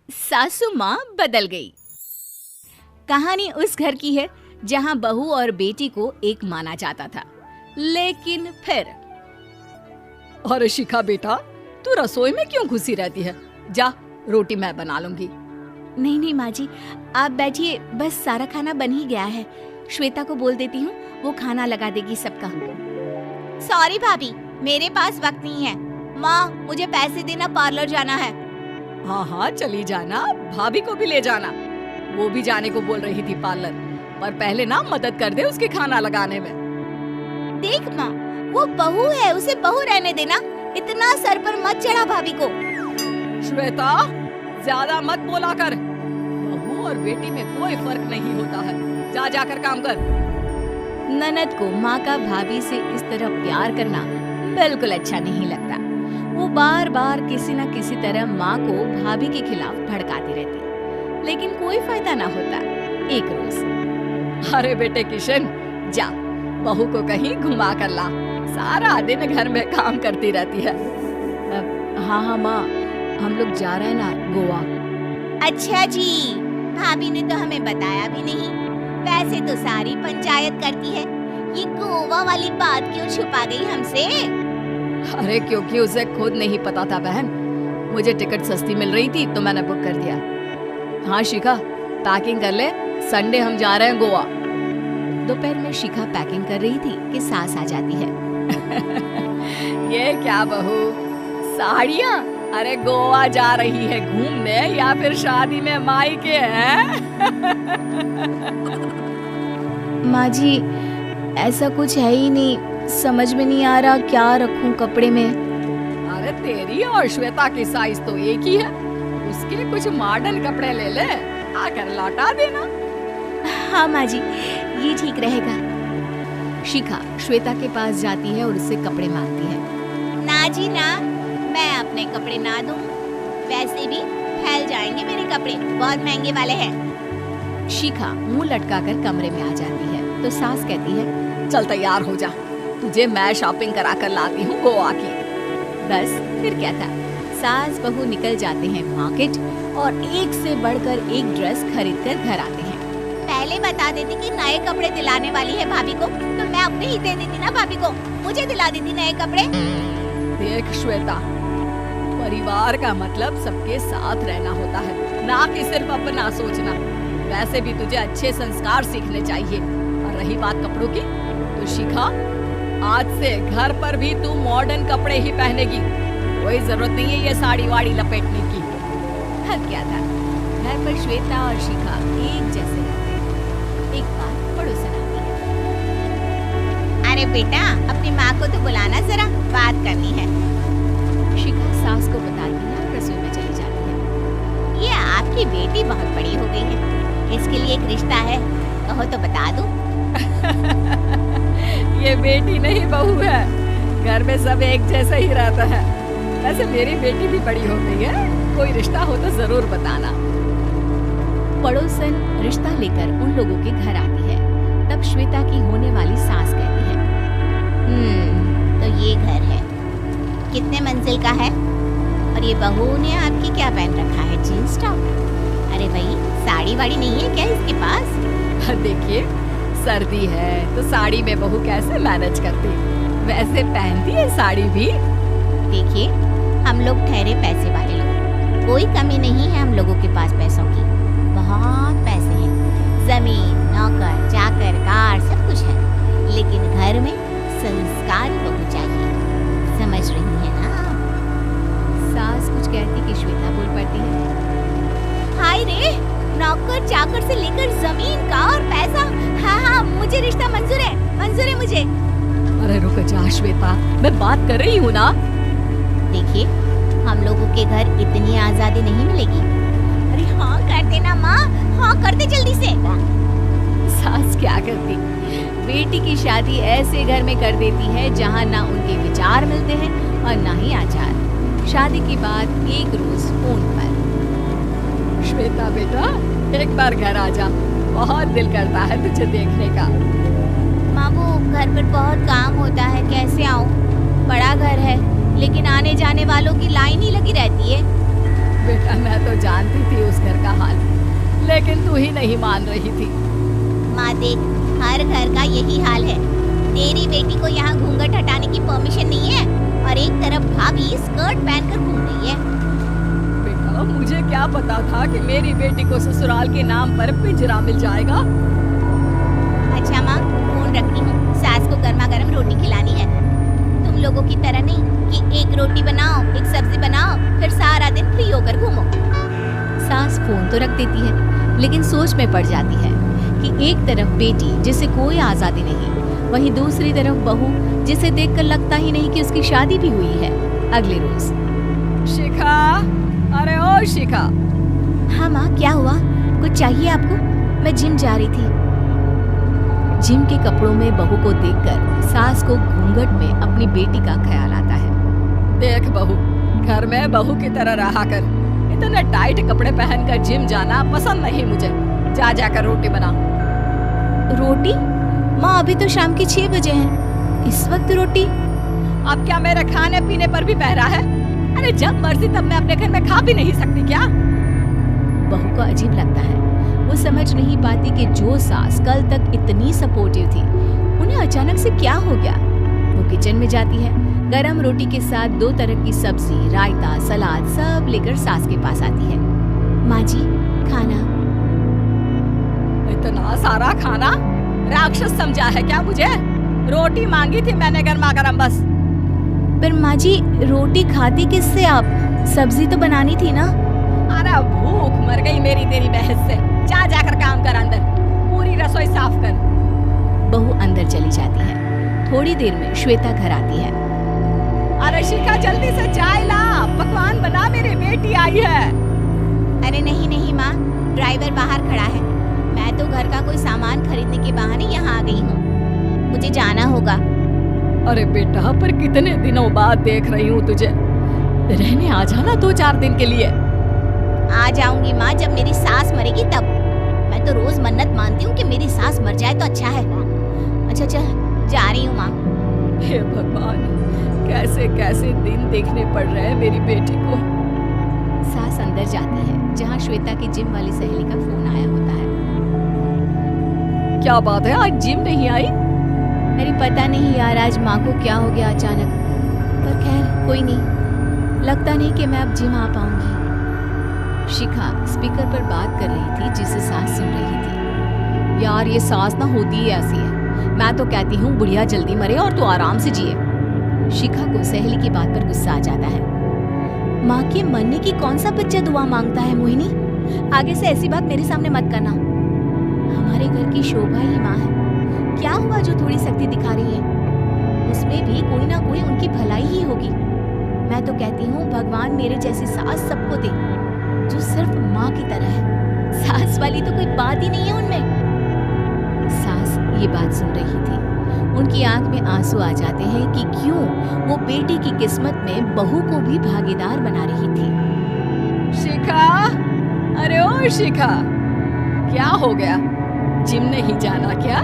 सासू माँ बदल गई। कहानी उस घर की है जहाँ बहू और बेटी को एक माना जाता था, लेकिन फिर अरे शिखा बेटा, तू रसोई में क्यों घुसी रहती है? जा, रोटी मैं बना लूंगी। नहीं माँ जी, आप बैठिए, बस सारा खाना बन ही गया है। श्वेता को बोल देती हूँ, वो खाना लगा देगी सबका। सॉरी भाभी, मेरे पास वक्त नहीं है। माँ, मुझे पैसे देना, पार्लर जाना है। हाँ चली जाना, भाभी को भी ले जाना। वो भी जाने को बोल रही थी पार्लर, पर पहले ना मदद कर दे उसके खाना लगाने में। देख माँ, वो बहू है, उसे बहू रहने देना। इतना सर पर मत चढ़ा भाभी को। श्वेता, ज्यादा मत बोला कर। बहू और बेटी में कोई फर्क नहीं होता है। जा जाकर काम कर। ननद को माँ का भाभी से इस तरह प्यार करना बिल्कुल अच्छा नहीं लगता। वो बार बार किसी न किसी तरह माँ को भाभी के खिलाफ भड़काती रहती, लेकिन कोई फायदा ना होता। एक रोज, अरे बेटे किशन, जा बहू को कहीं घुमा कर ला। सारा दिन घर में काम करती रहती है। हाँ माँ, हम लोग जा रहे हैं ना गोवा। अच्छा जी, भाभी ने तो हमें बताया भी नहीं। वैसे तो सारी पंचायत करती है, ये गोवा वाली बात क्यों छुपा गई हमसे? अरे क्योंकि उसे खुद नहीं पता था बहन। मुझे टिकट सस्ती मिल रही थी तो मैंने बुक कर दिया। हाँ शिखा, पैकिंग कर ले, संडे हम जा रहे हैं गोवा। दोपहर में शिखा पैकिंग कर रही थी कि सास आ जाती है। ये क्या बहू, साड़ियाँ? अरे गोवा जा रही है घूमने या फिर शादी में मायके हैं? माँ जी, ऐसा कुछ है ही नहीं, समझ में नहीं आ रहा क्या रखूं कपड़े में। अरे तेरी और श्वेता की साइज तो एक ही है। उसके कुछ मॉडर्न कपड़े ले ले, आकर लौटा देना। हाँ माँ जी, ये ठीक रहेगा। शिखा श्वेता के पास जाती है और उससे कपड़े मांगती है। ना जी ना, मैं अपने कपड़े ना दूं। वैसे भी फैल जाएंगे मेरे कपड़े, बहुत महंगे वाले हैं। शिखा मुंह लटकाकर कमरे में आ जाती है तो सास कहती है, चल तैयार हो जा, तुझे मैं शॉपिंग करा कर लाती हूँ गोवा की। बस फिर क्या था, सास बहू निकल जाते हैं मार्केट और एक से बढ़कर एक ड्रेस खरीद कर घर आते हैं। पहले बता देती कि नए कपड़े दिलाने वाली है भाभी को, तो मैं अपने ही दे देती ना भाभी को, मुझे दिला देती नए कपड़े। देख श्वेता, परिवार का मतलब सबके साथ रहना होता है, ना कि सिर्फ अपना सोचना। वैसे भी तुझे अच्छे संस्कार सीखने चाहिए। और रही बात कपड़ों की, तो शिखा, आज से घर पर भी तू मॉडर्न कपड़े ही पहनेगी। कोई जरूरत नहीं है ये साड़ी वाड़ी लपेटने की। हद क्या था, घर पर श्वेता और शिखा एक जैसे रहते हैं। एक बात पड़ोसन आती है। अरे बेटा, अपनी माँ को तो बुलाना, जरा बात करनी है। शिखा सास को बताती है और रसोई में चली जाती है। ये आपकी बेटी बहुत बड़ी हो गई है, इसके लिए एक रिश्ता है, कहो तो बता दूं। ये बेटी नहीं बहू है, घर में सब एक जैसा ही रहता है। वैसे मेरी बेटी भी बड़ी हो गई है, कोई रिश्ता हो तो जरूर बताना। पड़ोसन रिश्ता लेकर उन लोगों के घर आती है। तब श्वेता की होने वाली सास कहती है, तो ये घर है, कितने मंजिल का है? और ये बहू ने आपकी क्या पहन रखा है, जीन्स टॉप? अरे भाई, साड़ी वाड़ी नहीं है क्या इसके पास? देखिए, सर्दी है तो साड़ी में बहू कैसे मैनेज करती, वैसे पहनती है साड़ी भी। देखिए, हम लोग ठहरे पैसे वाले लोग, कोई कमी नहीं है हम लोगों के पास पैसों की, बहुत पैसे हैं, जमीन, नौकर, चाकर, कार, सब कुछ है, लेकिन घर में संस्कारी बहू चाहिए। समझ रही है ना? सास कुछ कहती कि श्वेता बोल पड़ती है, हाय रे, नौकर चाकर से लेकर जमीन, कार, पैसा, हाँ मुझे रिश्ता मंजूर है मुझे। अरे रुक जा श्वेता, मैं बात कर रही हूँ ना। देखिए, हम लोगों के घर इतनी आजादी नहीं मिलेगी। अरे हाँ कर देना माँ, हाँ कर दे जल्दी से। सास क्या करती, बेटी की शादी ऐसे घर में कर देती है जहाँ ना उनके विचार मिलते हैं और ना ही आचार। शादी की बात एक रोज फोन पर, श्वेता बेटा, एक बार घर आ जा, बहुत दिल करता है तुझे देखने का। माँ, वो घर पर बहुत काम होता है, कैसे आऊँ? बड़ा घर है, लेकिन आने जाने वालों की लाइन ही लगी रहती है। बेटा मैं तो जानती थी उस घर का हाल, लेकिन तू ही नहीं मान रही थी। माँ देख, हर घर का यही हाल है। तेरी बेटी को यहाँ घूंघट हटाने की परमिशन नहीं है और एक तरफ भाभी स्कर्ट पहनकर घूम रही है। बेटा मुझे क्या पता था कि मेरी बेटी को ससुराल के नाम पर पिंजरा मिल जाएगा। अच्छा माँ, फोन रखती हूँ, सास को गर्मा गर्म रोटी खिलानी है। तुम लोगों की तरह नहीं कि एक रोटी बनाओ, एक सब्जी बनाओ, फिर सारा दिन फ्री होकर घूमो। सास फोन तो रख देती है, लेकिन सोच में पड़ जाती है कि एक तरफ बेटी जिसे कोई आजादी नहीं, वहीं दूसरी तरफ बहू जिसे देखकर लगता ही नहीं कि उसकी शादी भी हुई है। अगले रोज। शिखा, अरे ओ शिखा। हाँ माँ, क्या हुआ? कुछ चाहिए आपको? मैं जिम जा रही थी। जिम के कपड़ों में बहू को देखकर सास को घूंघट में अपनी बेटी का ख्याल आता है। देख बहू, घर में बहू की तरह रहा कर। इतने टाइट कपड़े पहनकर जिम जाना पसंद नहीं मुझे। जा जाकर रोटी बना। रोटी? माँ अभी तो शाम के 6 बजे हैं, इस वक्त रोटी? अब क्या मेरे खाने पीने पर भी पहरा है? अरे जब मर्जी तब मैं अपने घर में खा भी नहीं सकती क्या? बहू को अजीब लगता है। वो समझ नहीं पाती कि जो सास कल तक इतनी सपोर्टिव थी, उन्हें अचानक से क्या हो गया। वो किचन में जाती है, गरम रोटी के साथ 2 तरह की सब्जी, रायता, सलाद सब लेकर सास के पास आती है। माँ जी, खाना। इतना सारा खाना? राक्षस समझा है क्या मुझे? रोटी मांगी थी मैंने गर्मा गर्म बस। पर माँ जी, रोटी खाती किससे आप? सब्जी तो बनानी थी ना। अरे भूख मर गई मेरी तेरी बहस से। जा जाकर काम कर, अंदर पूरी रसोई साफ कर। बहू अंदर चली जाती है। थोड़ी देर में श्वेता घर आती है। अरे शिखा, जल्दी से चाय ला, पकवान बना, मेरी बेटी आई है। अरे नहीं नहीं माँ, ड्राइवर बाहर खड़ा है। मैं तो घर का कोई सामान खरीदने के बहाने यहाँ आ गई हूँ, मुझे जाना होगा। अरे बेटा, पर कितने दिनों बाद देख रही हूँ तुझे। रहने आ जाना 2-4 दिन के लिए। आ जाऊंगी माँ, जब मेरी सास मरेगी तब। मैं तो रोज मन्नत मानती हूँ कि मेरी सास मर जाए तो अच्छा है। अच्छा चल, जा रही हूँ माँ। हे भगवान, कैसे कैसे दिन देखने पड़ रहे हैं मेरी बेटी को। सास अंदर जाती है, जहाँ श्वेता की जिम वाली सहेली का फोन आया होता है। क्या बात है, आज जिम नहीं आई? अरे पता नहीं यार, आज माँ को क्या हो गया अचानक। पर खैर कोई नहीं, लगता नहीं कि मैं अब जिम आ पाऊंगी। शिखा स्पीकर पर बात कर रही थी, जिसे सास सुन रही थी। यार ये सास ना होती ही ऐसी है। मैं तो कहती हूँ बुढ़िया जल्दी मरे और तू आराम से जिए। शिखा को सहेली की बात पर गुस्सा आ जाता है। माँ के मरने की कौन सा बच्चा दुआ मांगता है मोहिनी? आगे से ऐसी बात मेरे सामने मत करना। हमारे घर की शोभा ही माँ है। क्या हुआ जो थोड़ी शक्ति दिखा रही है? उसमें भी कोई ना कोई उनकी भलाई ही होगी। मैं तो कहती हूँ भगवान मेरे जैसी सास सबको दे, जो सिर्फ माँ की तरह है। सास वाली तो कोई बात ही नहीं है उनमें। सास ये बात सुन रही थी। उनकी आंख में आंसू आ जाते हैं कि क्यों वो बेटी की किस्मत में बहू को भी भागीदार बना रही थी। शिखा, अरे ओ शिखा, क्या हो गया? जिम नहीं जाना क्या?